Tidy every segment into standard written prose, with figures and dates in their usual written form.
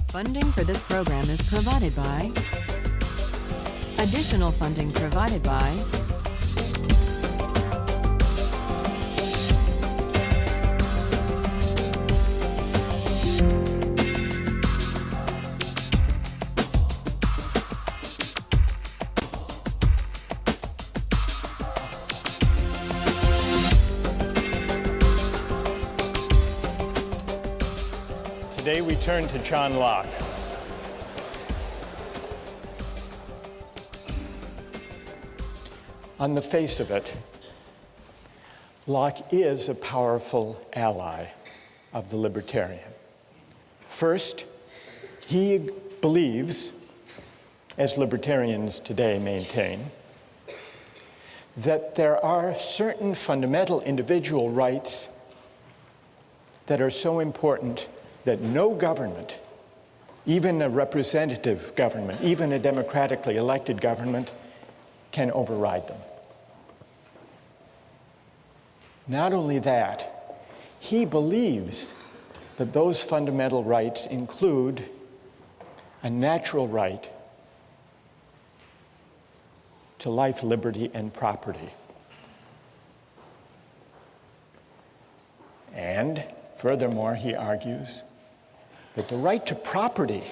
Funding for this program is provided by... Additional funding provided by... Today we turn to John Locke. On the face of it, Locke is a powerful ally of the libertarian. First, he believes, as libertarians today maintain, that there are certain fundamental individual rights that are so important that no government, even a representative government, even a democratically elected government, can override them. Not only that, he believes that those fundamental rights include a natural right to life, liberty, and property. And furthermore, he argues that the right to property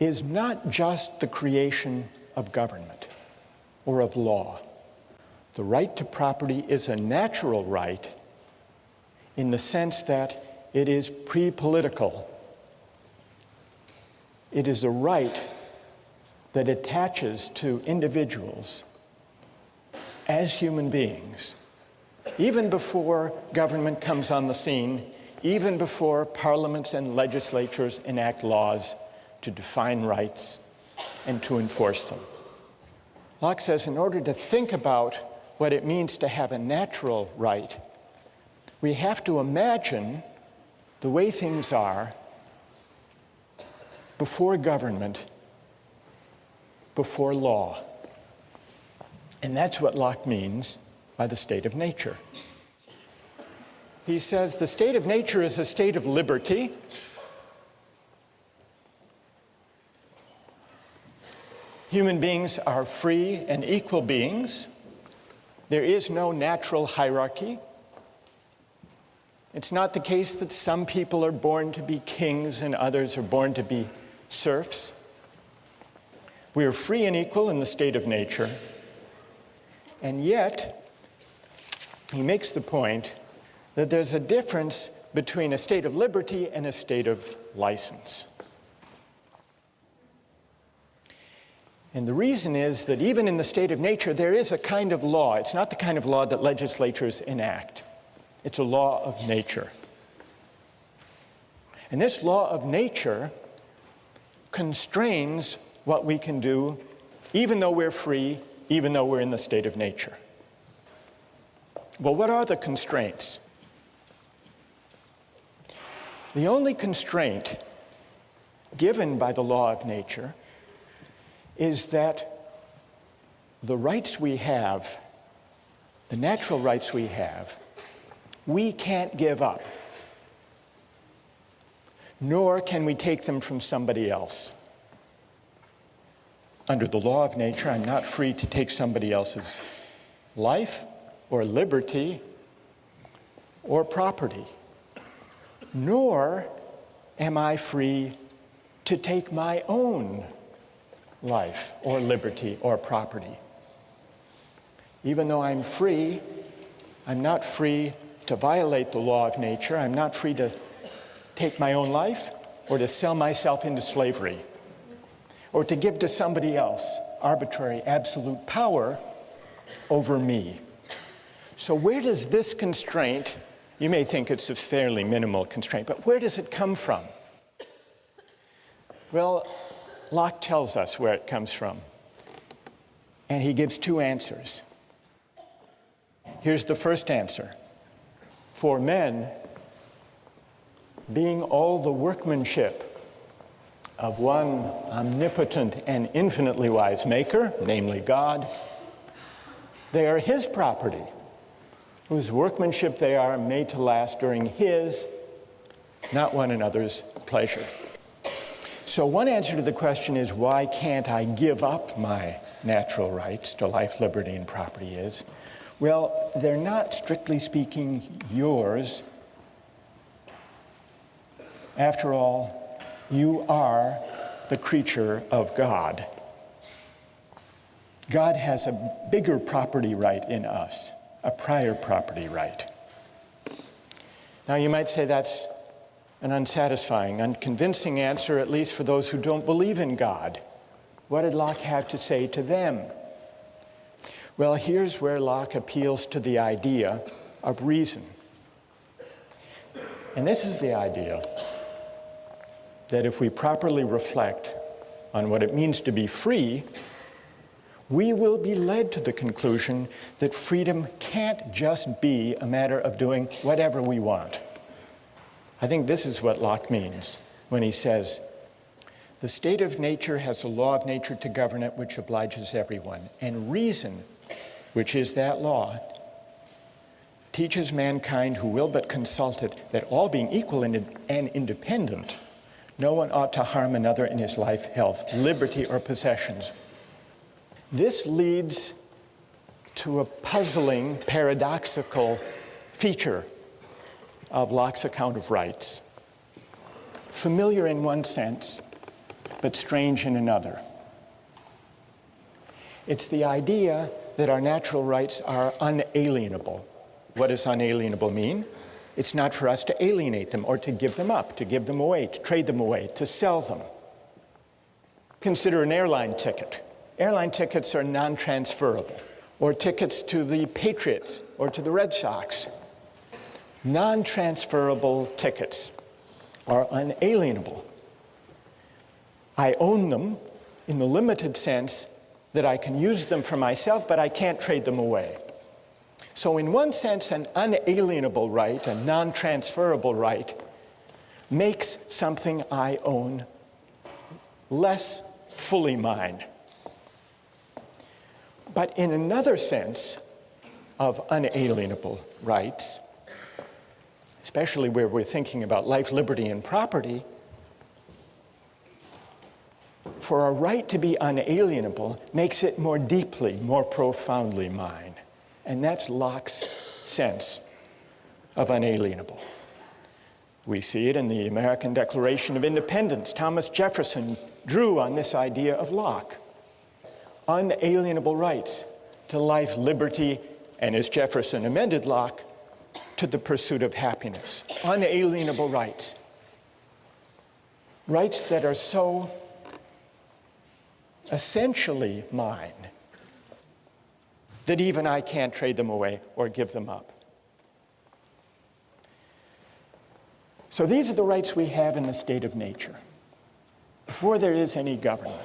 is not just the creation of government or of law. The right to property is a natural right in the sense that it is pre-political. It is a right that attaches to individuals as human beings, even before government comes on the scene, even before parliaments and legislatures enact laws to define rights and to enforce them. Locke says in order to think about what it means to have a natural right, we have to imagine the way things are before government, before law. And that's what Locke means by the state of nature. He says the state of nature is a state of liberty. Human beings are free and equal beings. There is no natural hierarchy. It's not the case that some people are born to be kings and others are born to be serfs. We are free and equal in the state of nature. And yet, he makes the point that there's a difference between a state of liberty and a state of license. And the reason is that even in the state of nature, there is a kind of law. It's not the kind of law that legislatures enact. It's a law of nature. And this law of nature constrains what we can do, even though we're free, even though we're in the state of nature. Well, what are the constraints? The only constraint given by the law of nature is that the rights we have, the natural rights we have, we can't give up, nor can we take them from somebody else. Under the law of nature, I'm not free to take somebody else's life or liberty or property, nor am I free to take my own life or liberty or property. Even though I'm free, I'm not free to violate the law of nature. I'm not free to take my own life or to sell myself into slavery or to give to somebody else arbitrary, absolute power over me. So where does this constraint, you may think it's a fairly minimal constraint, but where does it come from? Well, Locke tells us where it comes from, and he gives two answers. Here's the first answer. For men, being all the workmanship of one omnipotent and infinitely wise maker, namely God, they are his property, whose workmanship they are made to last during his not one another's pleasure. So one answer to the question is, why can't I give up my natural rights to life, liberty, and property is, well, they're not, strictly speaking, yours. After all, you are the creature of God. God has a bigger property right in us, a prior property right. Now you might say that's an unsatisfying, unconvincing answer, at least for those who don't believe in God. What did Locke have to say to them? Well, here's where Locke appeals to the idea of reason. And this is the idea that if we properly reflect on what it means to be free, we will be led to the conclusion that freedom can't just be a matter of doing whatever we want. I think this is what Locke means when he says, the state of nature has a law of nature to govern it which obliges everyone, and reason, which is that law, teaches mankind who will but consult it that all being equal and independent, no one ought to harm another in his life, health, liberty, or possessions. This leads to a puzzling, paradoxical feature of Locke's account of rights. Familiar in one sense, but strange in another. It's the idea that our natural rights are unalienable. What does unalienable mean? It's not for us to alienate them or to give them up, to give them away, to trade them away, to sell them. Consider an airline ticket. Airline tickets are non-transferable, or tickets to the Patriots or to the Red Sox. Non-transferable tickets are unalienable. I own them in the limited sense that I can use them for myself, but I can't trade them away. So in one sense, an unalienable right, a non-transferable right, makes something I own less fully mine. But in another sense of unalienable rights, especially where we're thinking about life, liberty, and property, for a right to be unalienable makes it more deeply, more profoundly mine. And that's Locke's sense of unalienable. We see it in the American Declaration of Independence. Thomas Jefferson drew on this idea of Locke. Unalienable rights to life, liberty, and as Jefferson amended Locke, to the pursuit of happiness. Unalienable rights. Rights that are so essentially mine that even I can't trade them away or give them up. So these are the rights we have in the state of nature, before there is any government.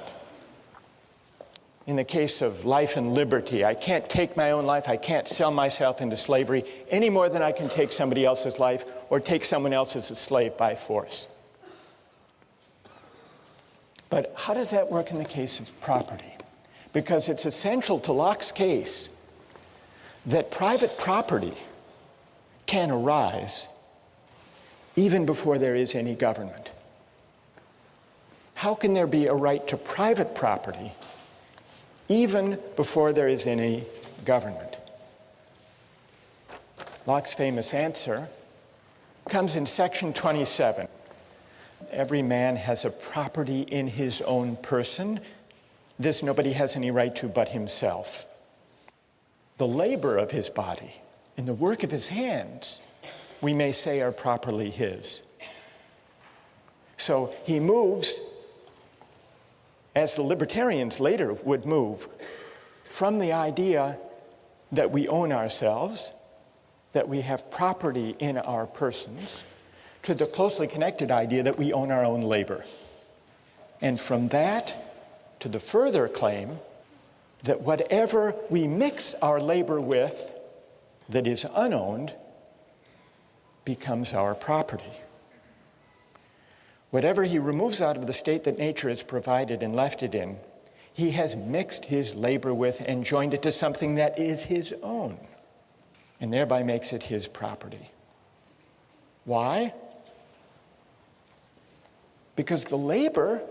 In the case of life and liberty, I can't take my own life, I can't sell myself into slavery any more than I can take somebody else's life or take someone else as a slave by force. But how does that work in the case of property? Because it's essential to Locke's case that private property can arise even before there is any government. How can there be a right to private property even before there is any government? Locke's famous answer comes in section 27. Every man has a property in his own person. This nobody has any right to but himself. The labor of his body and the work of his hands, we may say, are properly his. So he moves, as the libertarians later would move, from the idea that we own ourselves, that we have property in our persons, to the closely connected idea that we own our own labor. And from that to the further claim that whatever we mix our labor with that is unowned becomes our property. Whatever he removes out of the state that nature has provided and left it in, he has mixed his labor with and joined it to something that is his own, and thereby makes it his property. Why? because the labor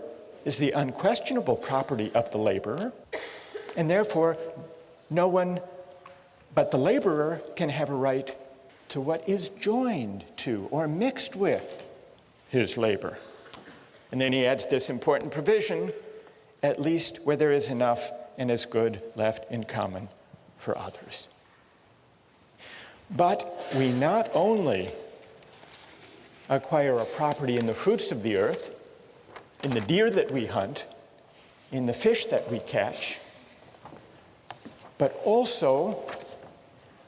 is the unquestionable property of the laborer, and therefore no one but the laborer can have a right to what is joined to or mixed with his labor. And then he adds this important provision, at least where there is enough and as good left in common for others. But we not only acquire a property in the fruits of the earth, in the deer that we hunt, in the fish that we catch, but also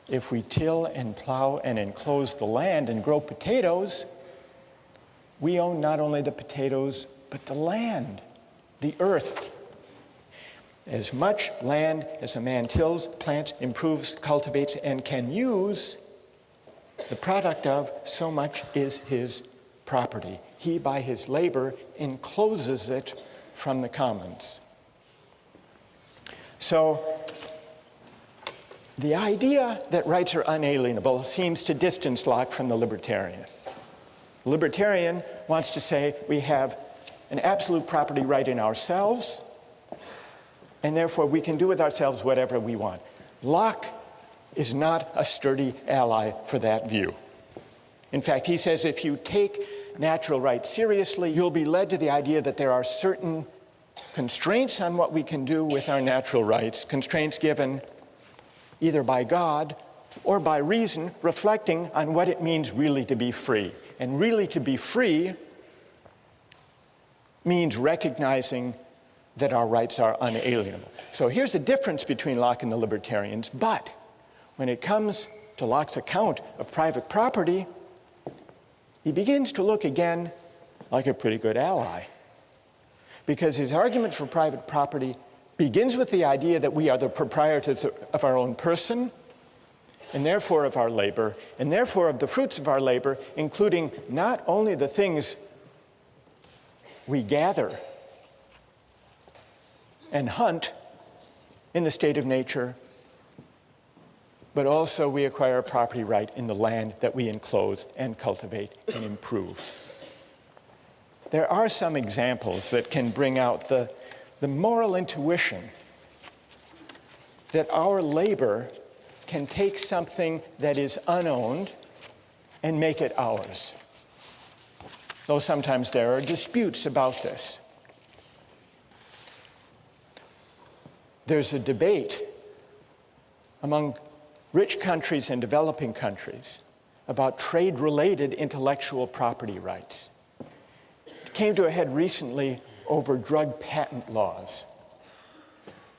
if we till and plow and enclose the land and grow potatoes, we own not only the potatoes, but the land, the earth. As much land as a man tills, plants, improves, cultivates, and can use, the product of, so much is his property. He, by his labor, encloses it from the commons. So, the idea that rights are unalienable seems to distance Locke from the libertarian. The libertarian wants to say we have an absolute property right in ourselves, and therefore we can do with ourselves whatever we want. Locke is not a sturdy ally for that view. In fact, he says if you take natural rights seriously, you'll be led to the idea that there are certain constraints on what we can do with our natural rights, constraints given either by God or by reason, reflecting on what it means really to be free. And really to be free means recognizing that our rights are unalienable. So here's the difference between Locke and the libertarians, but when it comes to Locke's account of private property, he begins to look again like a pretty good ally, because his argument for private property begins with the idea that we are the proprietors of our own person, and therefore of our labor, and therefore of the fruits of our labor, including not only the things we gather and hunt in the state of nature, but also we acquire a property right in the land that we enclose and cultivate and improve. There are some examples that can bring out the moral intuition that our labor can take something that is unowned and make it ours. Though sometimes there are disputes about this. There's a debate among rich countries and developing countries about trade-related intellectual property rights. It came to a head recently over drug patent laws.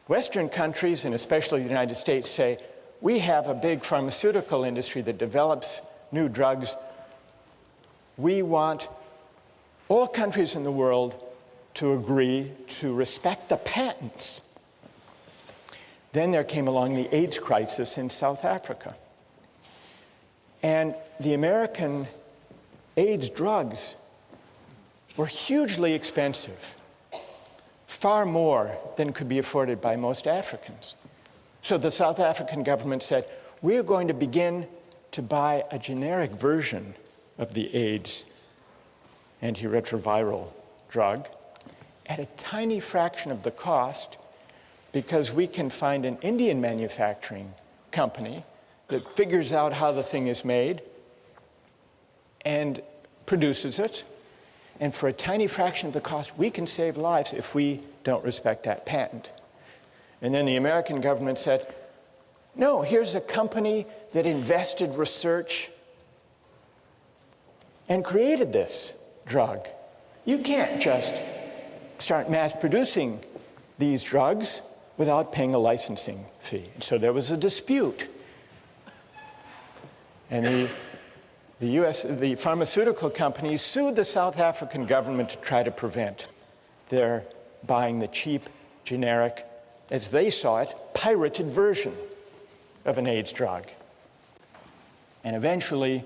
Western countries, and especially the United States, say, we have a big pharmaceutical industry that develops new drugs. We want all countries in the world to agree to respect the patents. Then there came along the AIDS crisis in South Africa. And the American AIDS drugs were hugely expensive, far more than could be afforded by most Africans. So the South African government said, we're going to begin to buy a generic version of the AIDS antiretroviral drug at a tiny fraction of the cost, because we can find an Indian manufacturing company that figures out how the thing is made and produces it. And for a tiny fraction of the cost, we can save lives if we don't respect that patent. And then the American government said, no, here's a company that invested research and created this drug. You can't just start mass producing these drugs without paying a licensing fee. And so there was a dispute. And the pharmaceutical companies sued the South African government to try to prevent their buying the cheap, generic, as they saw it, pirated version of an AIDS drug. And eventually,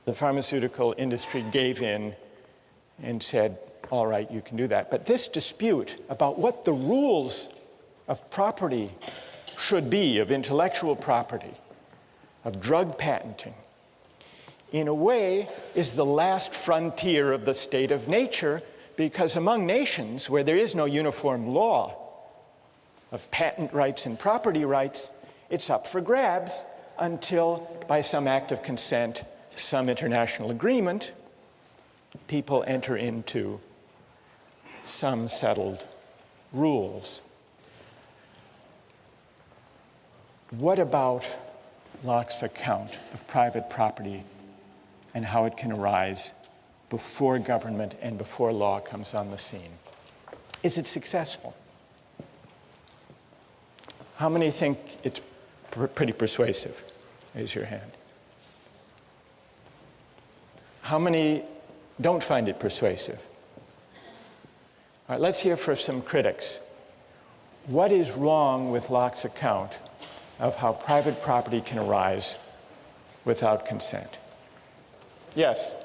the pharmaceutical industry gave in and said, all right, you can do that. But this dispute about what the rules of property should be, of intellectual property, of drug patenting, in a way is the last frontier of the state of nature, because among nations where there is no uniform law of patent rights and property rights, it's up for grabs until, by some act of consent, some international agreement, people enter into some settled rules. What about Locke's account of private property and how it can arise before government and before law comes on the scene? Is it successful? How many think it's pretty persuasive? Raise your hand. How many don't find it persuasive? All right, let's hear from some critics. What is wrong with Locke's account of how private property can arise without consent? Yes?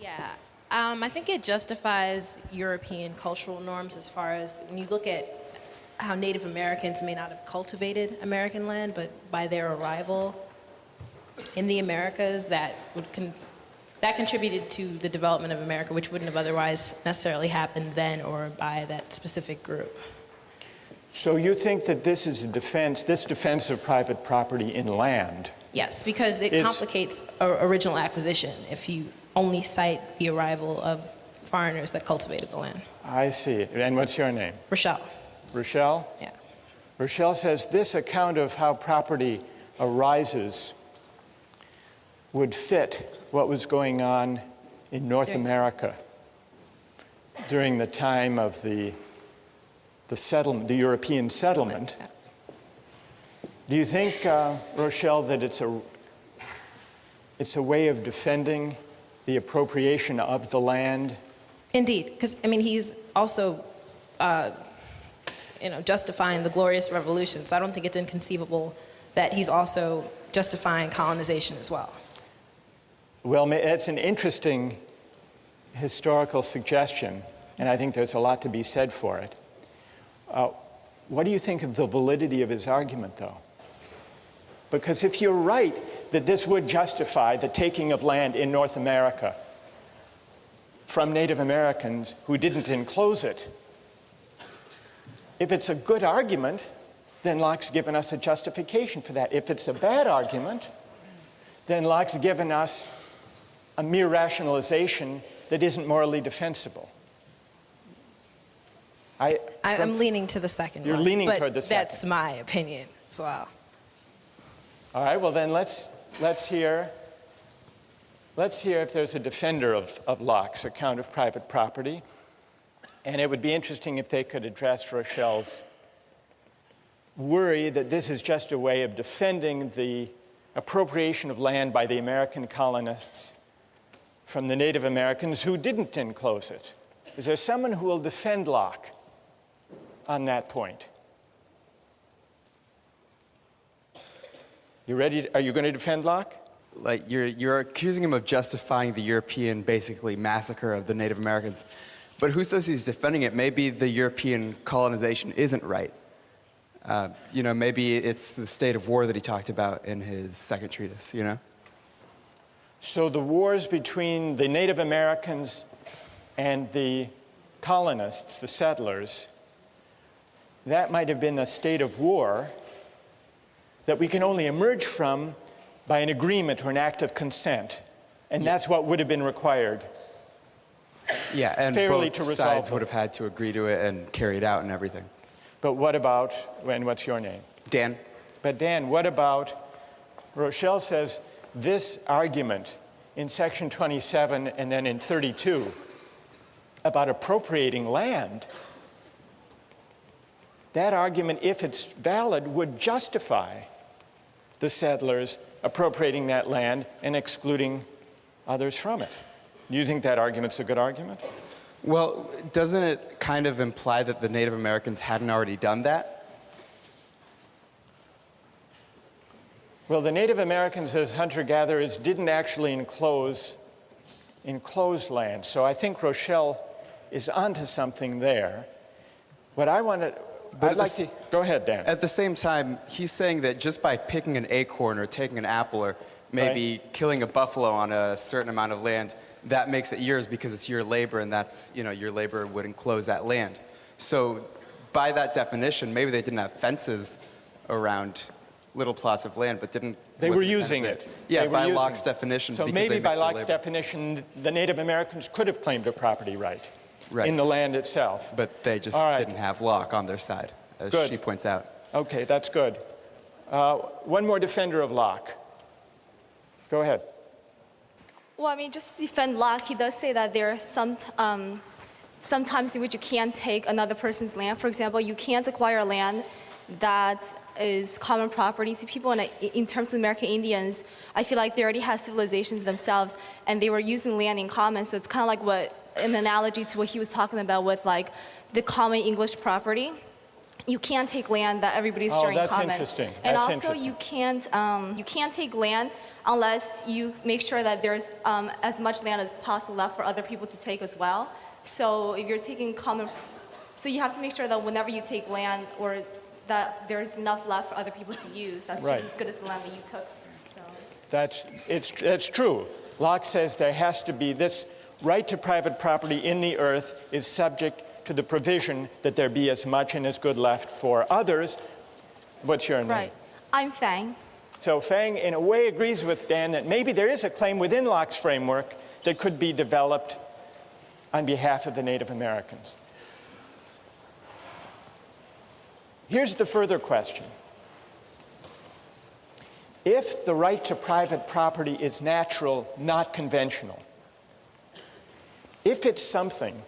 Yeah, I think it justifies European cultural norms as far as when you look at how Native Americans may not have cultivated American land, but by their arrival in the Americas, that contributed to the development of America, which wouldn't have otherwise necessarily happened then or by that specific group. So you think that this defense of private property in land? Yes, because it complicates original acquisition if you only cite the arrival of foreigners that cultivated the land. I see. And what's your name? Rochelle. Rochelle? Yeah. Rochelle says this account of how property arises would fit what was going on in North America during the time of the European settlement. Do you think, Rochelle, that it's a way of defending the appropriation of the land? Indeed, because he's also justifying the Glorious Revolution, so I don't think it's inconceivable that he's also justifying colonization as well. Well, that's an interesting historical suggestion, and I think there's a lot to be said for it. What do you think of the validity of his argument, though? Because if you're right that this would justify the taking of land in North America from Native Americans who didn't enclose it, if it's a good argument, then Locke's given us a justification for that. If it's a bad argument, then Locke's given us a mere rationalization that isn't morally defensible. I'm leaning to the second one. You're leaning toward the second. That's my opinion as well. All right, well then let's hear if there's a defender of Locke's account of private property. And it would be interesting if they could address Rochelle's worry that this is just a way of defending the appropriation of land by the American colonists from the Native Americans who didn't enclose it. Is there someone who will defend Locke on that point? You ready? Are you going to defend Locke? Like you're accusing him of justifying the European, basically, massacre of the Native Americans. But who says he's defending it? Maybe the European colonization isn't right. Maybe it's the state of war that he talked about in his second treatise, So the wars between the Native Americans and the colonists, the settlers, that might have been a state of war that we can only emerge from by an agreement or an act of consent. And that's what would have been required. Yeah, and fairly both sides would have had to agree to it and carry it out and everything. But what about, and what's your name? Dan? But Dan, what about, Rochelle says this argument in section 27 and then in 32 about appropriating land, that argument, if it's valid, would justify the settlers appropriating that land and excluding others from it. Do you think that argument's a good argument? Well, doesn't it kind of imply that the Native Americans hadn't already done that? Well, the Native Americans as hunter-gatherers didn't actually enclose land. So I think Rochelle is onto something there. What I want to, go ahead, Dan. At the same time, he's saying that just by picking an acorn or taking an apple or maybe killing a buffalo on a certain amount of land, that makes it yours because it's your labor, and that's, your labor would enclose that land. So by that definition, maybe they didn't have fences around little plots of land, but They were using it. Yeah, They were by using Locke's it. definition. So because maybe they by mixed their Locke's labor. definition, the Native Americans could have claimed a property right Right. in the land itself. But they just All right. didn't have Locke on their side, as Good. she points out. Okay, that's good. One more defender of Locke. Go ahead. Well, I mean, just to defend Locke, he does say that there are sometimes in which you can't take another person's land. For example, you can't acquire land that is common property to people. And in terms of American Indians, I feel like they already had civilizations themselves, and they were using land in common. So it's kind of like an analogy to what he was talking about with like the common English property. You can't take land that everybody's sharing in that's common. interesting. And That's also, interesting. you can't take land unless you make sure that there's as much land as possible left for other people to take as well. So if you're taking so you have to make sure that whenever you take land, or that there's enough left for other people to use, that's Right. just as good as the land that you took. So. That's true. Locke says there has to be this right to private property in the earth is subject to the provision that there be as much and as good left for others. What's your name? Right. I'm Fang. So Fang, in a way, agrees with Dan that maybe there is a claim within Locke's framework that could be developed on behalf of the Native Americans. Here's the further question. If the right to private property is natural, not conventional, if it's something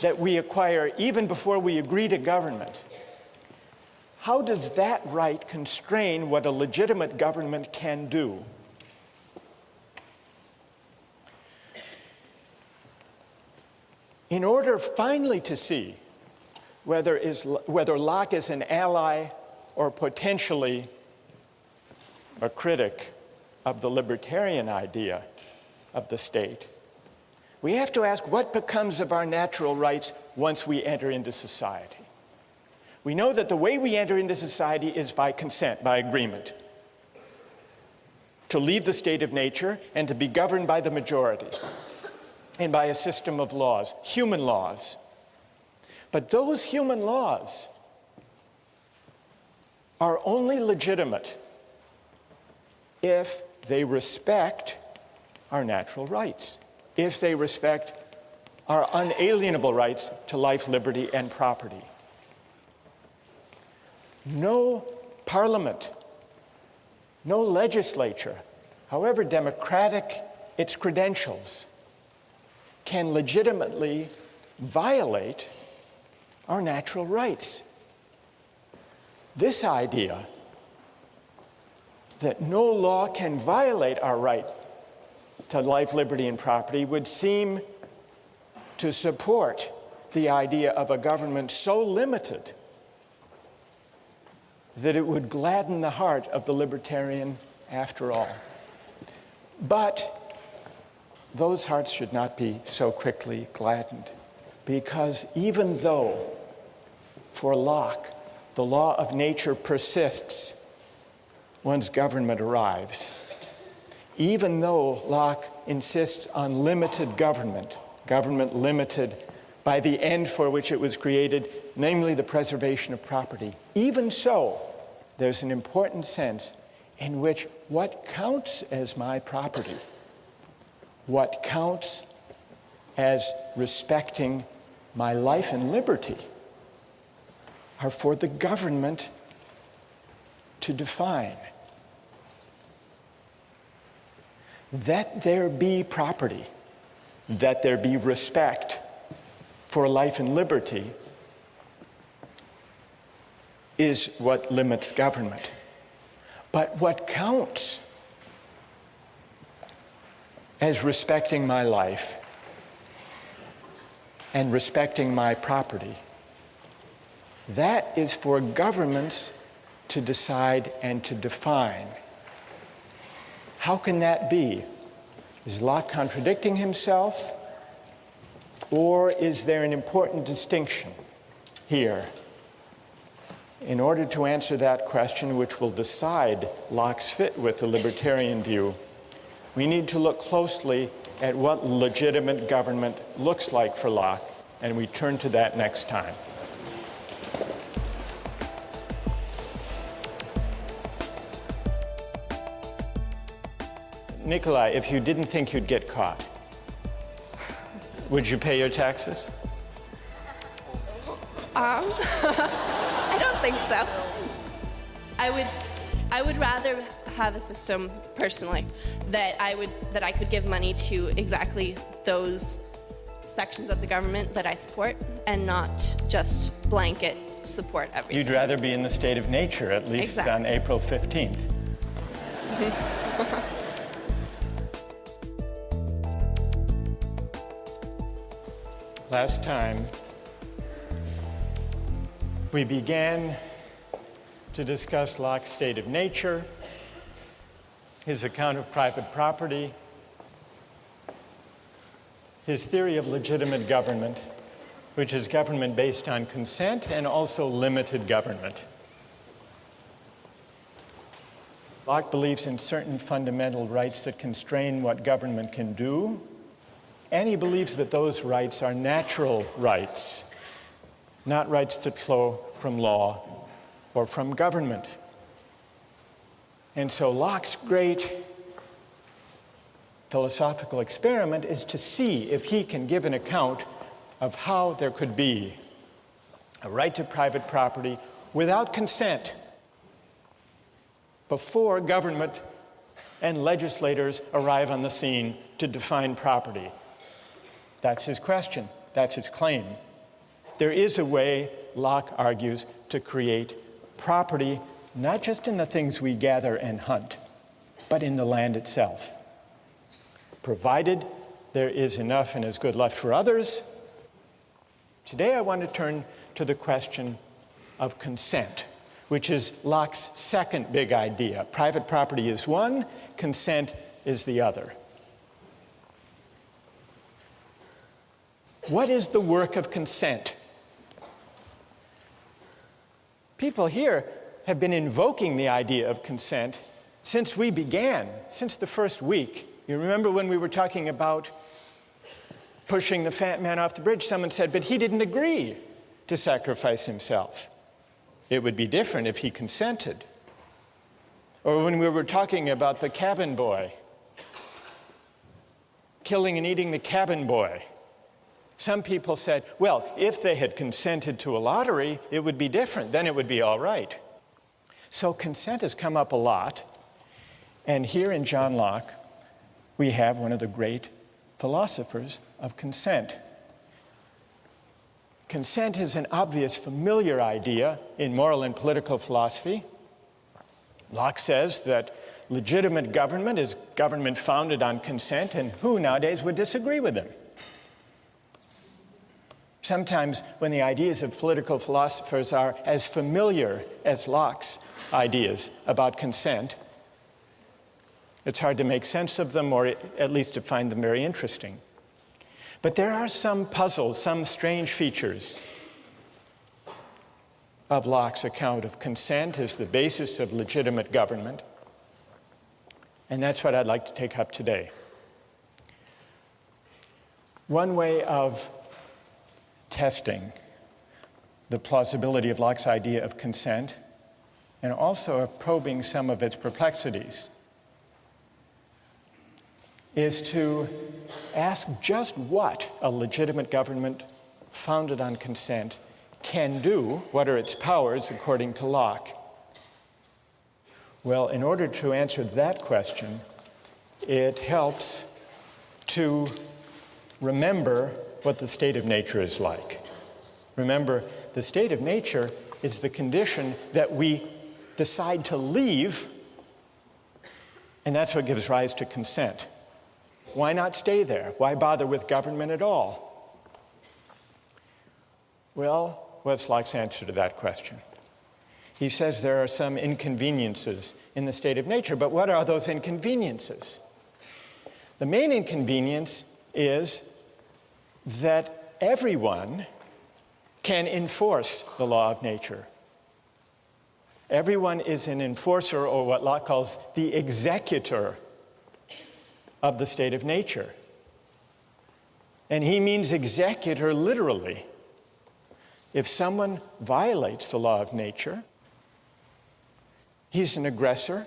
that we acquire even before we agree to government, how does that right constrain what a legitimate government can do? In order finally to see whether Locke is an ally or potentially a critic of the libertarian idea of the state, we have to ask what becomes of our natural rights once we enter into society. We know that the way we enter into society is by consent, by agreement, to leave the state of nature and to be governed by the majority and by a system of laws, human laws. But those human laws are only legitimate if they respect our natural rights, if they respect our unalienable rights to life, liberty, and property. No parliament, no legislature, however democratic its credentials, can legitimately violate our natural rights. This idea that no law can violate our right to life, liberty, and property would seem to support the idea of a government so limited that it would gladden the heart of the libertarian after all. But those hearts should not be so quickly gladdened, because even though for Locke the law of nature persists once government arrives, even though Locke insists on limited government, government limited by the end for which it was created, namely the preservation of property, even so, there's an important sense in which what counts as my property, what counts as respecting my life and liberty, are for the government to define. That there be property, that there be respect for life and liberty is what limits government. But what counts as respecting my life and respecting my property, that is for governments to decide and to define. How can that be? Is Locke contradicting himself? Or is there an important distinction here? In order to answer that question, which will decide Locke's fit with the libertarian view, we need to look closely at what legitimate government looks like for Locke, and we turn to that next time. Nikolai, if you didn't think you'd get caught, would you pay your taxes? I don't think so. I would rather have a system personally that I could give money to exactly those sections of the government that I support and not just blanket support everything. You'd rather be in the state of nature, at least Exactly. on April 15th. Last time, we began to discuss Locke's state of nature, his account of private property, his theory of legitimate government, which is government based on consent and also limited government. Locke believes in certain fundamental rights that constrain what government can do, and he believes that those rights are natural rights, not rights that flow from law or from government. And so Locke's great philosophical experiment is to see if he can give an account of how there could be a right to private property without consent before government and legislators arrive on the scene to define property. That's his question. That's his claim. There is a way, Locke argues, to create property, not just in the things we gather and hunt, but in the land itself, provided there is enough and is good left for others. Today I want to turn to the question of consent, which is Locke's second big idea. Private property is one, consent is the other. What is the work of consent? People here have been invoking the idea of consent since we began, since the first week. You remember when we were talking about pushing the fat man off the bridge, someone said, but he didn't agree to sacrifice himself. It would be different if he consented. Or when we were talking about the cabin boy, killing and eating the cabin boy, some people said, well, if they had consented to a lottery, it would be different. Then it would be all right. So consent has come up a lot. And here in John Locke, we have one of the great philosophers of consent. Consent is an obvious, familiar idea in moral and political philosophy. Locke says that legitimate government is government founded on consent, and who nowadays would disagree with him? Sometimes when the ideas of political philosophers are as familiar as Locke's ideas about consent, it's hard to make sense of them, or at least to find them very interesting. But there are some puzzles, some strange features of Locke's account of consent as the basis of legitimate government, and that's what I'd like to take up today. One way of testing the plausibility of Locke's idea of consent, and also of probing some of its perplexities, is to ask just what a legitimate government founded on consent can do. What are its powers according to Locke? Well, in order to answer that question, it helps to remember what the state of nature is like. Remember, the state of nature is the condition that we decide to leave, and that's what gives rise to consent. Why not stay there? Why bother with government at all? Well, what's Locke's answer to that question? He says there are some inconveniences in the state of nature, but what are those inconveniences? The main inconvenience is that everyone can enforce the law of nature. Everyone is an enforcer, or what Locke calls the executor of the state of nature. And he means executor literally. If someone violates the law of nature, he's an aggressor,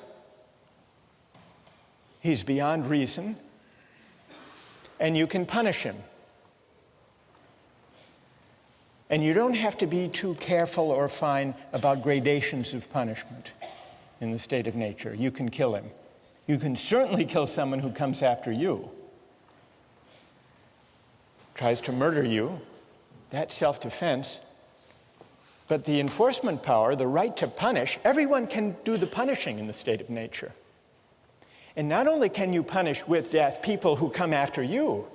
he's beyond reason, and you can punish him. And you don't have to be too careful or fine about gradations of punishment in the state of nature. You can kill him. You can certainly kill someone who comes after you, tries to murder you. That's self-defense. But the enforcement power, the right to punish, everyone can do the punishing in the state of nature. And not only can you punish with death people who come after you,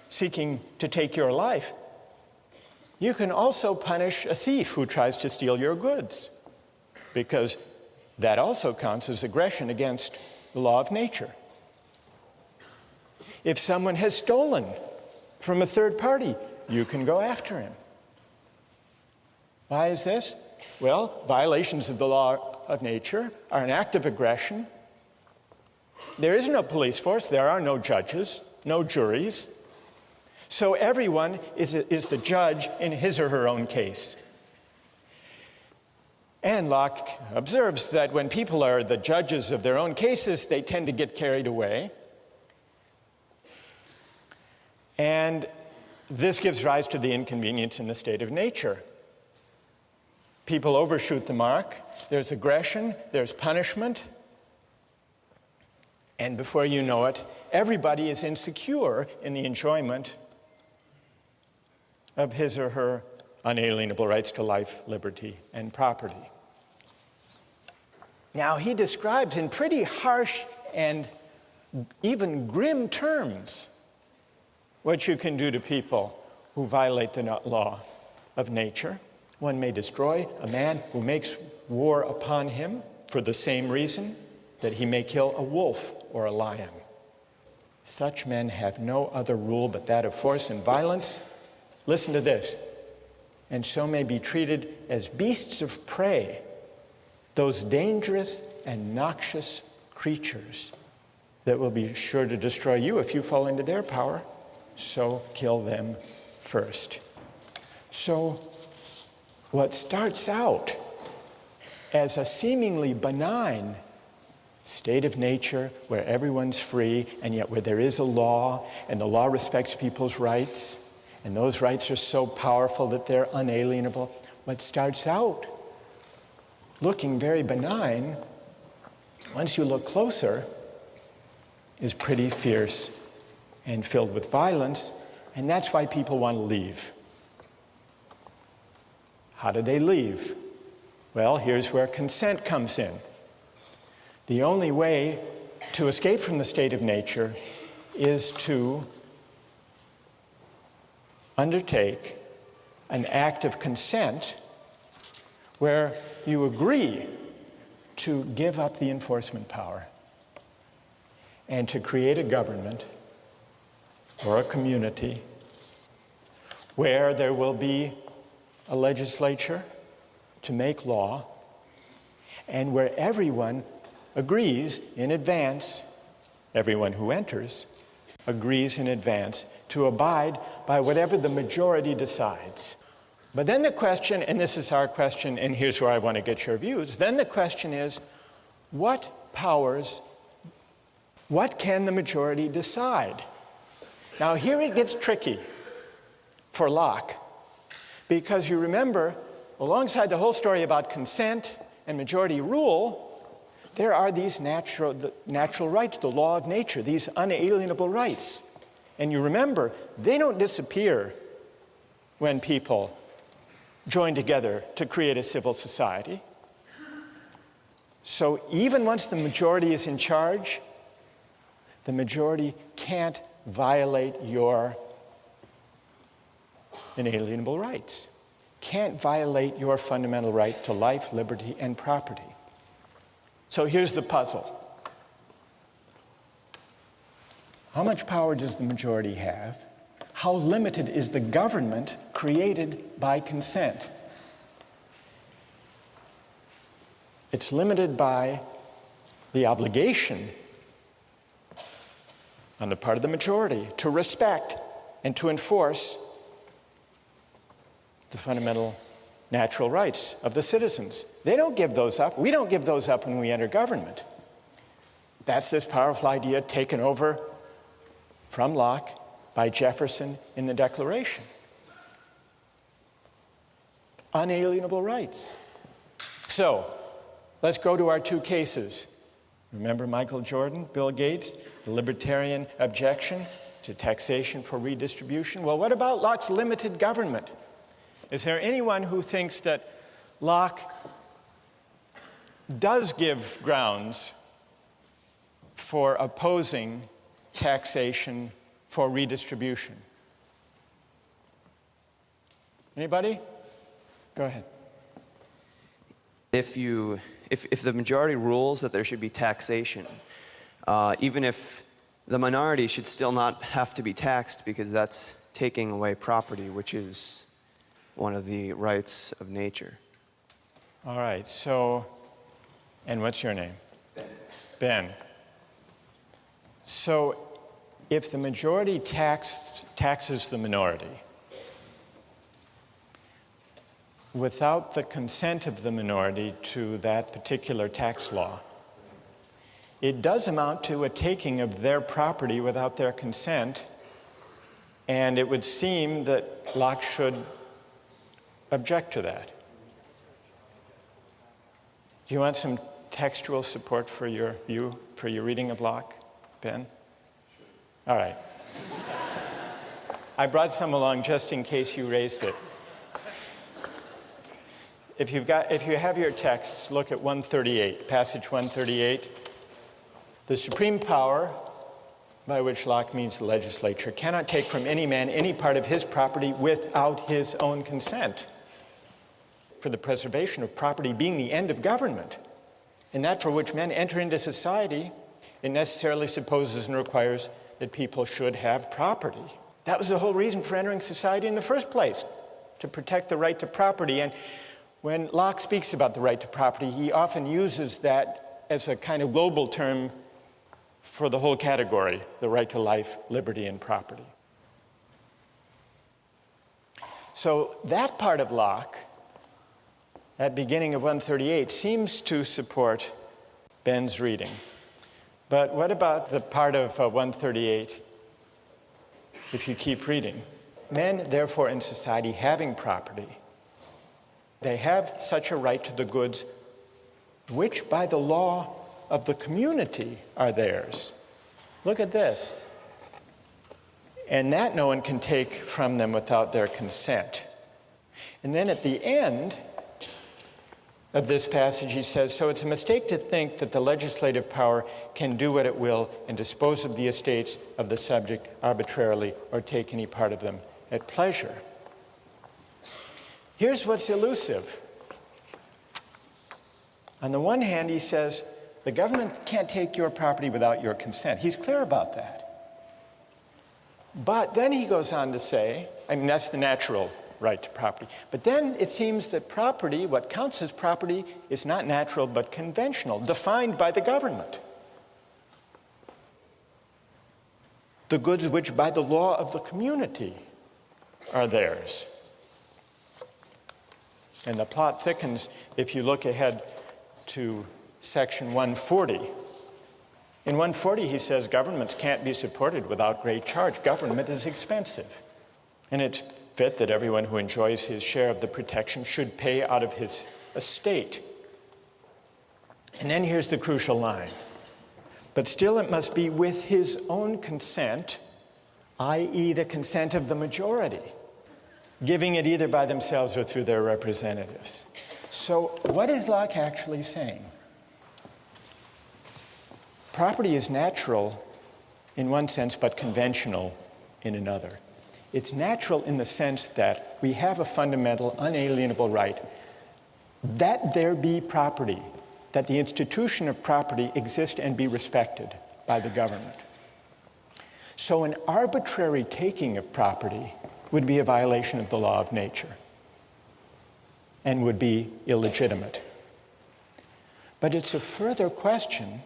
seeking to take your life, you can also punish a thief who tries to steal your goods, because that also counts as aggression against the law of nature. If someone has stolen from a third party, you can go after him. Why is this? Well, violations of the law of nature are an act of aggression. There is no police force, there are no judges, no juries. So everyone is the judge in his or her own case. And Locke observes that when people are the judges of their own cases, they tend to get carried away. And this gives rise to the inconvenience in the state of nature. People overshoot the mark, there's aggression, there's punishment, and before you know it, everybody is insecure in the enjoyment of his or her unalienable rights to life, liberty, and property. Now, he describes in pretty harsh and even grim terms what you can do to people who violate the law of nature. One may destroy a man who makes war upon him for the same reason that he may kill a wolf or a lion. Such men have no other rule but that of force and violence. Listen to this. And so may be treated as beasts of prey, those dangerous and noxious creatures that will be sure to destroy you if you fall into their power. So kill them first. So what starts out as a seemingly benign state of nature where everyone's free and yet where there is a law and the law respects people's rights and those rights are so powerful that they're unalienable, what starts out looking very benign, once you look closer, is pretty fierce and filled with violence, and that's why people want to leave. How do they leave? Well, here's where consent comes in. The only way to escape from the state of nature is to undertake an act of consent where you agree to give up the enforcement power and to create a government or a community where there will be a legislature to make law and where everyone agrees in advance, everyone who enters agrees in advance to abide by whatever the majority decides. But then the question, and this is our question, and here's where I want to get your views, then the question is, what powers, what can the majority decide? Now here it gets tricky for Locke, because you remember, alongside the whole story about consent and majority rule, there are these natural rights, the law of nature, these unalienable rights. And you remember, they don't disappear when people join together to create a civil society. So even once the majority is in charge, the majority can't violate your inalienable rights, can't violate your fundamental right to life, liberty, and property. So here's the puzzle. How much power does the majority have? How limited is the government created by consent? It's limited by the obligation on the part of the majority to respect and to enforce the fundamental natural rights of the citizens. They don't give those up. We don't give those up when we enter government. That's this powerful idea taken over from Locke by Jefferson in the Declaration. Unalienable rights. So, let's go to our two cases. Remember Michael Jordan, Bill Gates, the libertarian objection to taxation for redistribution? Well, what about Locke's limited government? Is there anyone who thinks that Locke does give grounds for opposing taxation for redistribution? Anybody? Go ahead. If the majority rules that there should be taxation, even if the minority should still not have to be taxed because that's taking away property, which is one of the rights of nature. All right, so, and what's your name? Ben. So, if the majority taxes the minority without the consent of the minority to that particular tax law, it does amount to a taking of their property without their consent, and it would seem that Locke should object to that. Do you want some textual support for your view, for your reading of Locke, Ben? All right. I brought some along just in case you raised it. If you have your texts, look at 138, passage 138. The supreme power, by which Locke means the legislature, cannot take from any man any part of his property without his own consent. For the preservation of property being the end of government, and that for which men enter into society, it necessarily supposes and requires that people should have property. That was the whole reason for entering society in the first place, to protect the right to property. And when Locke speaks about the right to property, he often uses that as a kind of global term for the whole category, the right to life, liberty, and property. So that part of Locke, at beginning of 138, seems to support Ben's reading. But what about the part of 138, if you keep reading? Men, therefore, in society having property, they have such a right to the goods which by the law of the community are theirs. Look at this. And that no one can take from them without their consent. And then at the end of this passage, he says, so it's a mistake to think that the legislative power can do what it will and dispose of the estates of the subject arbitrarily or take any part of them at pleasure. Here's what's elusive. On the one hand, he says, the government can't take your property without your consent. He's clear about that. But then he goes on to say, I mean, that's the natural right to property. But then it seems that property, what counts as property, is not natural but conventional, defined by the government. The goods which by the law of the community are theirs. And the plot thickens if you look ahead to section 140. In 140, he says governments can't be supported without great charge. Government is expensive. And it's fit that everyone who enjoys his share of the protection should pay out of his estate. And then here's the crucial line. But still it must be with his own consent, i.e. the consent of the majority, giving it either by themselves or through their representatives. So what is Locke actually saying? Property is natural in one sense, but conventional in another. It's natural in the sense that we have a fundamental, unalienable right that there be property, that the institution of property exist and be respected by the government. So an arbitrary taking of property would be a violation of the law of nature and would be illegitimate. But it's a further question.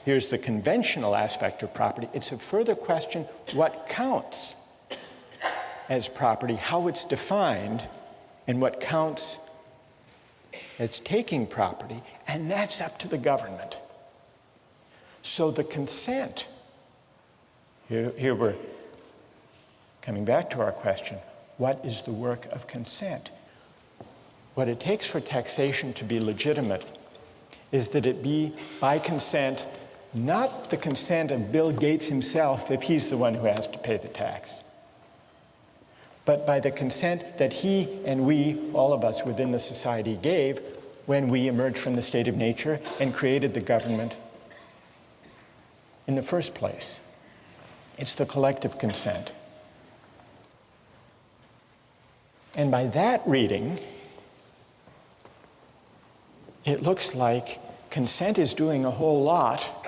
Here's the conventional aspect of property. It's a further question, what counts as property, how it's defined, and what counts as taking property, and that's up to the government. So the consent, here we're coming back to our question, what is the work of consent? What it takes for taxation to be legitimate is that it be by consent, not the consent of Bill Gates himself if he's the one who has to pay the tax, but by the consent that he and we, all of us within the society, gave when we emerged from the state of nature and created the government in the first place. It's the collective consent. And by that reading, it looks like consent is doing a whole lot,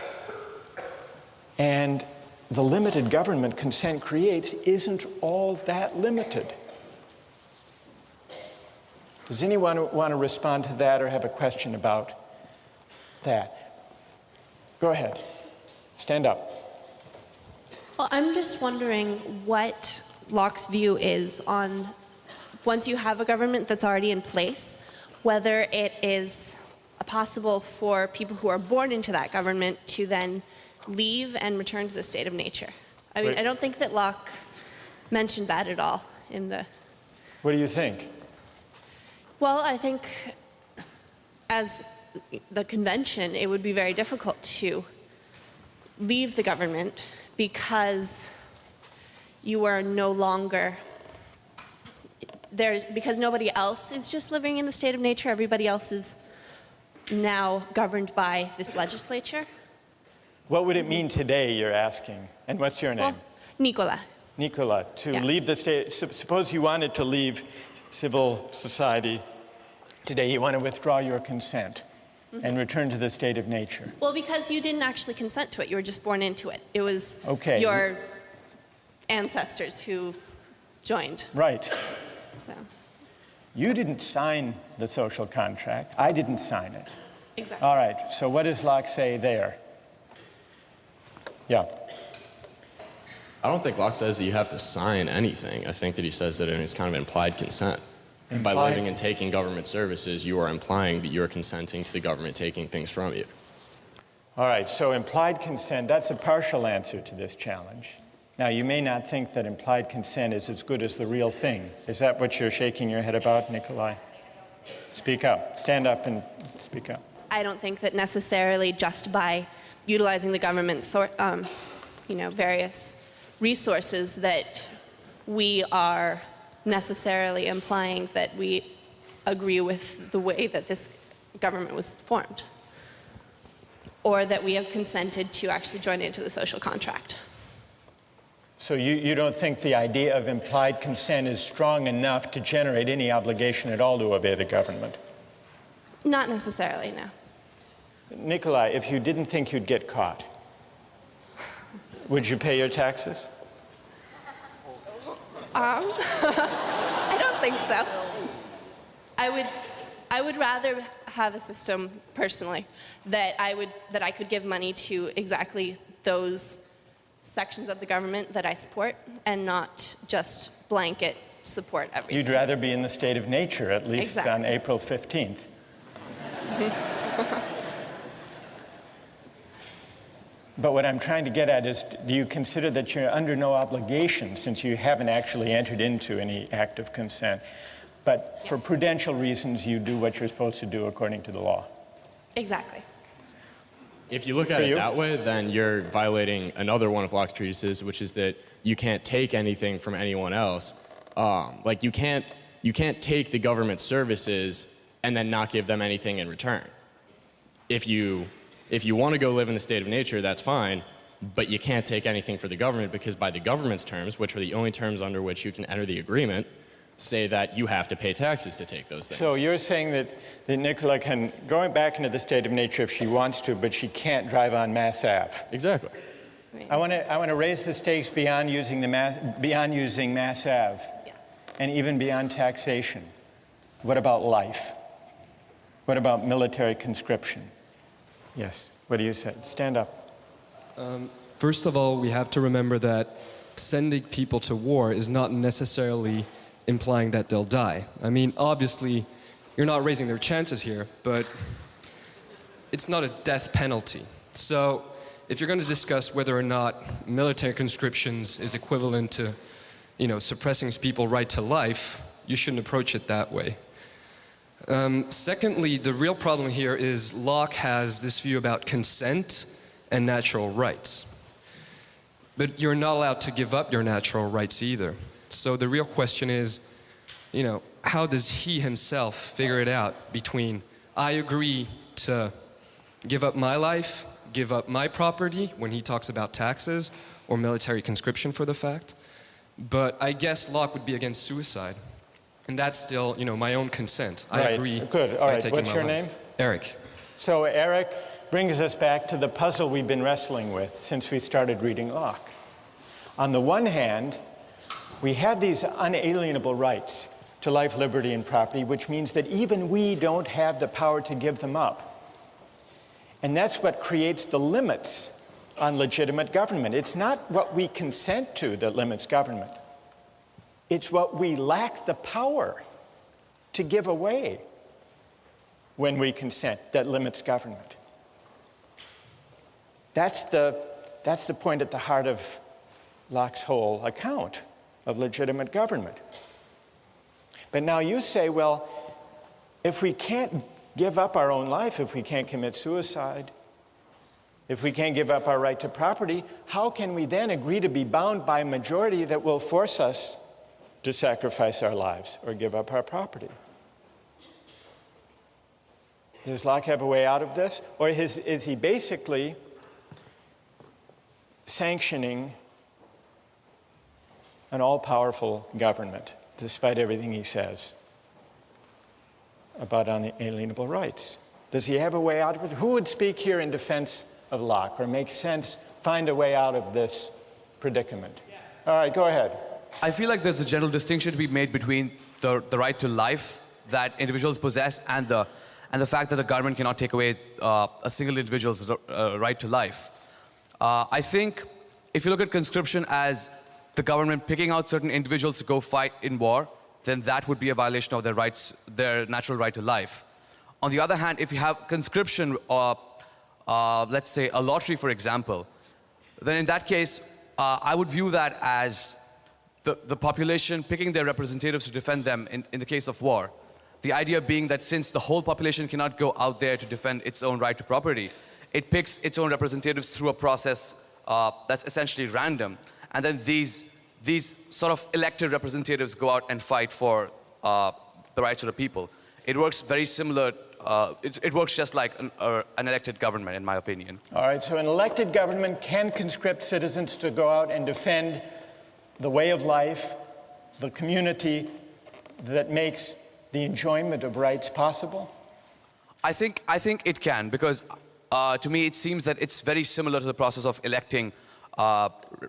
and the limited government consent creates isn't all that limited. Does anyone want to respond to that or have a question about that? Go ahead. Stand up. Well, I'm just wondering what Locke's view is on once you have a government that's already in place, whether it is possible for people who are born into that government to then leave and return to the state of nature. I mean, I don't think that Locke mentioned that at all in the... What do you think? Well, I think as the convention, it would be very difficult to leave the government because you are no longer... because nobody else is just living in the state of nature, everybody else is now governed by this legislature. What would it mean today, you're asking? And what's your name? Well, Nicola. Nicola, to leave the state, suppose you wanted to leave civil society today, you want to withdraw your consent and return to the state of nature. Well, because you didn't actually consent to it, you were just born into it. It was your ancestors who joined. Right. So. You didn't sign the social contract. I didn't sign it. Exactly. All right, so what does Locke say there? Yeah. I don't think Locke says that you have to sign anything. I think that he says that it's kind of implied consent. By living and taking government services, you are implying that you're consenting to the government taking things from you. All right, so implied consent, that's a partial answer to this challenge. Now, you may not think that implied consent is as good as the real thing. Is that what you're shaking your head about, Nikolai? Speak up. Stand up and speak up. I don't think that necessarily just by utilizing the government's various resources that we are necessarily implying that we agree with the way that this government was formed, or that we have consented to actually join into the social contract. So you don't think the idea of implied consent is strong enough to generate any obligation at all to obey the government? Not necessarily, no. Nikolai, if you didn't think you'd get caught, would you pay your taxes? I don't think so. I would rather have a system personally that I could give money to exactly those sections of the government that I support and not just blanket support everything. You'd rather be in the state of nature, at least Exactly. on April 15th. But what I'm trying to get at is, do you consider that you're under no obligation, since you haven't actually entered into any act of consent, but for prudential reasons you do what you're supposed to do according to the law? Exactly. If you look at it that way, then you're violating another one of Locke's treatises, which is that you can't take anything from anyone else. Like you can't take the government services and then not give them anything in return. If you want to go live in the state of nature, that's fine, but you can't take anything for the government because by the government's terms, which are the only terms under which you can enter the agreement, say that you have to pay taxes to take those things. So you're saying that Nicola can go back into the state of nature if she wants to, but she can't drive on Mass Ave. Exactly. I want to raise the stakes beyond using Mass Ave, Yes. and even beyond taxation. What about life? What about military conscription? Yes. What do you say? Stand up. First of all, we have to remember that sending people to war is not necessarily implying that they'll die. I mean, obviously, you're not raising their chances here, but it's not a death penalty. So if you're going to discuss whether or not military conscriptions is equivalent to, suppressing people's right to life, you shouldn't approach it that way. Secondly, the real problem here is Locke has this view about consent and natural rights. But you're not allowed to give up your natural rights either. So the real question is, how does he himself figure it out between I agree to give up my life, give up my property when he talks about taxes or military conscription for the fact. But I guess Locke would be against suicide. And that's still, my own consent. I agree. Good. All right. What's your name? Eric. So Eric brings us back to the puzzle we've been wrestling with since we started reading Locke. On the one hand, we have these unalienable rights to life, liberty, and property, which means that even we don't have the power to give them up. And that's what creates the limits on legitimate government. It's not what we consent to that limits government. It's what we lack the power to give away when we consent that limits government. That's the point at the heart of Locke's whole account of legitimate government. But now you say, well, if we can't give up our own life, if we can't commit suicide, if we can't give up our right to property, how can we then agree to be bound by a majority that will force us to sacrifice our lives or give up our property? Does Locke have a way out of this? Or is he basically sanctioning an all-powerful government, despite everything he says about unalienable rights? Does he have a way out of it? Who would speak here in defense of Locke or make sense, find a way out of this predicament? All right, go ahead. I feel like there's a general distinction to be made between the right to life that individuals possess and the fact that the government cannot take away a single individual's right to life. I think if you look at conscription as the government picking out certain individuals to go fight in war, then that would be a violation of their rights, their natural right to life. On the other hand, if you have conscription, let's say a lottery, for example, then in that case, I would view that as the population picking their representatives to defend them in the case of war. The idea being that since the whole population cannot go out there to defend its own right to property, it picks its own representatives through a process that's essentially random. And then these sort of elected representatives go out and fight for the rights of the people. It works very similar, it works just like an elected government, in my opinion. All right, so an elected government can conscript citizens to go out and defend the way of life, the community that makes the enjoyment of rights possible? I think it can, because to me it seems that it's very similar to the process of electing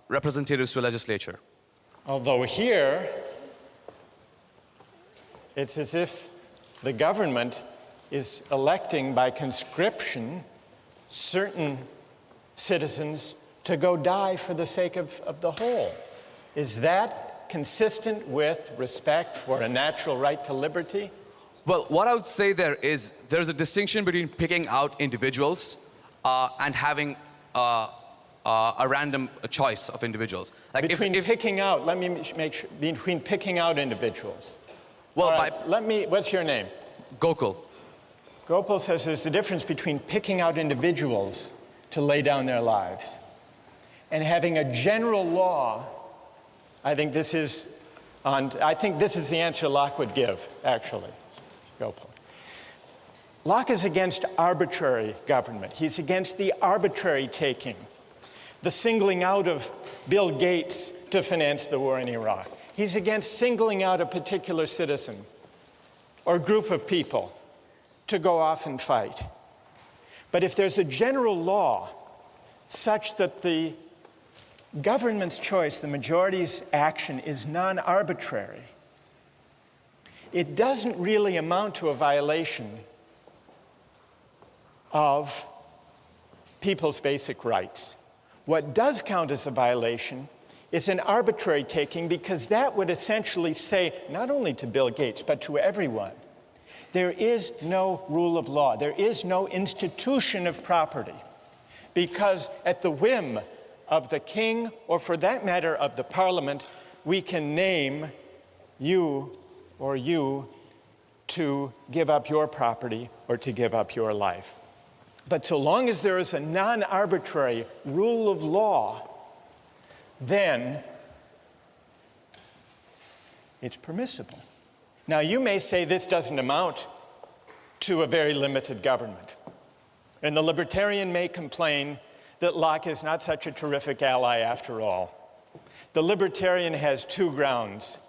representatives to a legislature. Although here, it's as if the government is electing by conscription certain citizens to go die for the sake of the whole. Is that consistent with respect for a natural right to liberty? Well, what I would say there's a distinction between picking out individuals and having a random choice of individuals. Like picking out, let me make sure, between picking out individuals. Well, right, what's your name? Gokul. Gopal says there's a difference between picking out individuals to lay down their lives and having a general law. I think this is the answer Locke would give, actually, Gopal. Locke is against arbitrary government. He's against the arbitrary taking, the singling out of Bill Gates to finance the war in Iraq. He's against singling out a particular citizen or group of people to go off and fight. But if there's a general law such that the government's choice, the majority's action, is non-arbitrary, it doesn't really amount to a violation of people's basic rights. What does count as a violation is an arbitrary taking, because that would essentially say, not only to Bill Gates, but to everyone, there is no rule of law. There is no institution of property, because at the whim of the king, or for that matter of the parliament, we can name you or you to give up your property or to give up your life. But so long as there is a non-arbitrary rule of law, then it's permissible. Now, you may say this doesn't amount to a very limited government. And the libertarian may complain that Locke is not such a terrific ally after all. The libertarian has two grounds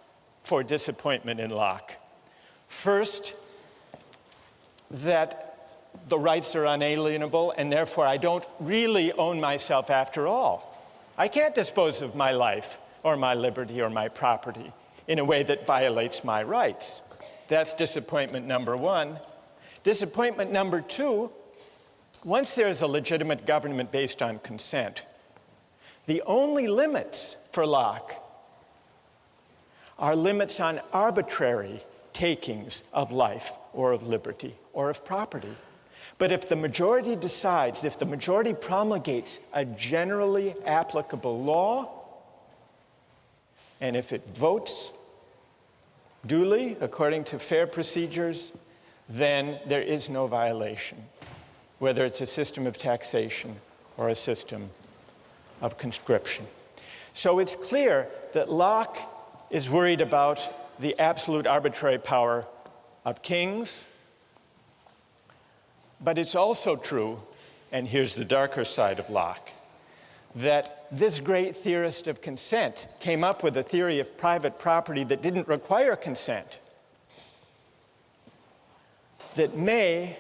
for disappointment in Locke. First, that the rights are unalienable, and therefore I don't really own myself after all. I can't dispose of my life or my liberty or my property in a way that violates my rights. That's disappointment number one. Disappointment number two, once there's a legitimate government based on consent, the only limits for Locke are limits on arbitrary takings of life or of liberty or of property. But if the majority decides, if the majority promulgates a generally applicable law, and if it votes duly according to fair procedures, then there is no violation, whether it's a system of taxation or a system of conscription. So it's clear that Locke is worried about the absolute arbitrary power of kings, but it's also true, and here's the darker side of Locke, that this great theorist of consent came up with a theory of private property that didn't require consent, that may,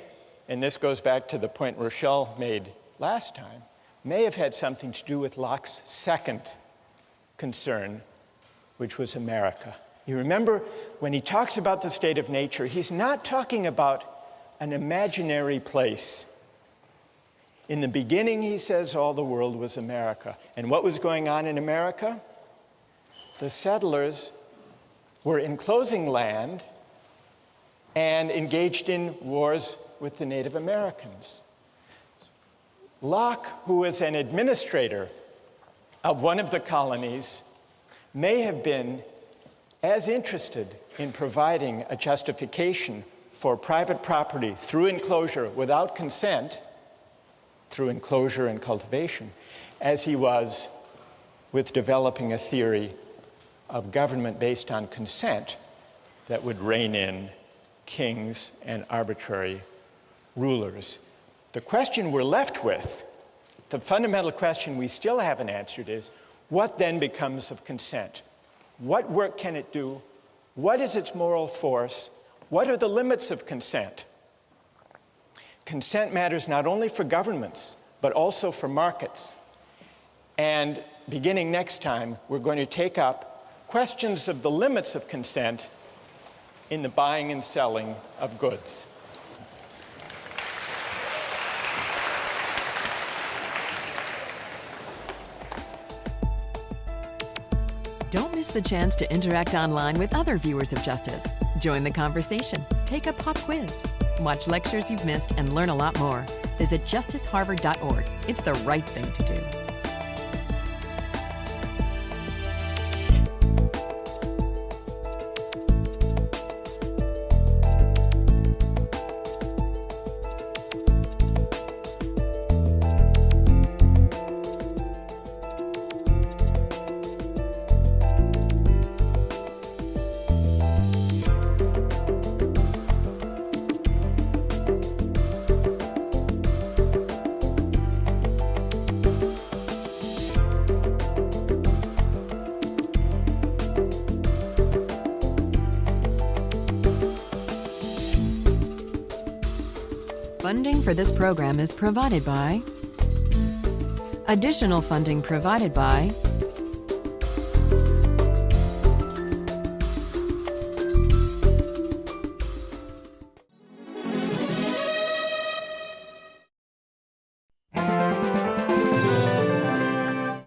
and this goes back to the point Rochelle made last time, may have had something to do with Locke's second concern, which was America. You remember, when he talks about the state of nature, he's not talking about an imaginary place. In the beginning, he says, all the world was America. And what was going on in America? The settlers were enclosing land and engaged in wars with the Native Americans. Locke, who was an administrator of one of the colonies, may have been as interested in providing a justification for private property through enclosure without consent, through enclosure and cultivation, as he was with developing a theory of government based on consent that would rein in kings and arbitrary rulers. The question we're left with, the fundamental question we still haven't answered is, what then becomes of consent? What work can it do? What is its moral force? What are the limits of consent? Consent matters not only for governments, but also for markets. And beginning next time, we're going to take up questions of the limits of consent in the buying and selling of goods. Don't miss the chance to interact online with other viewers of Justice. Join the conversation, take a pop quiz, watch lectures you've missed, and learn a lot more. Visit justiceharvard.org. It's the right thing to do. Funding for this program is provided by... Additional funding provided by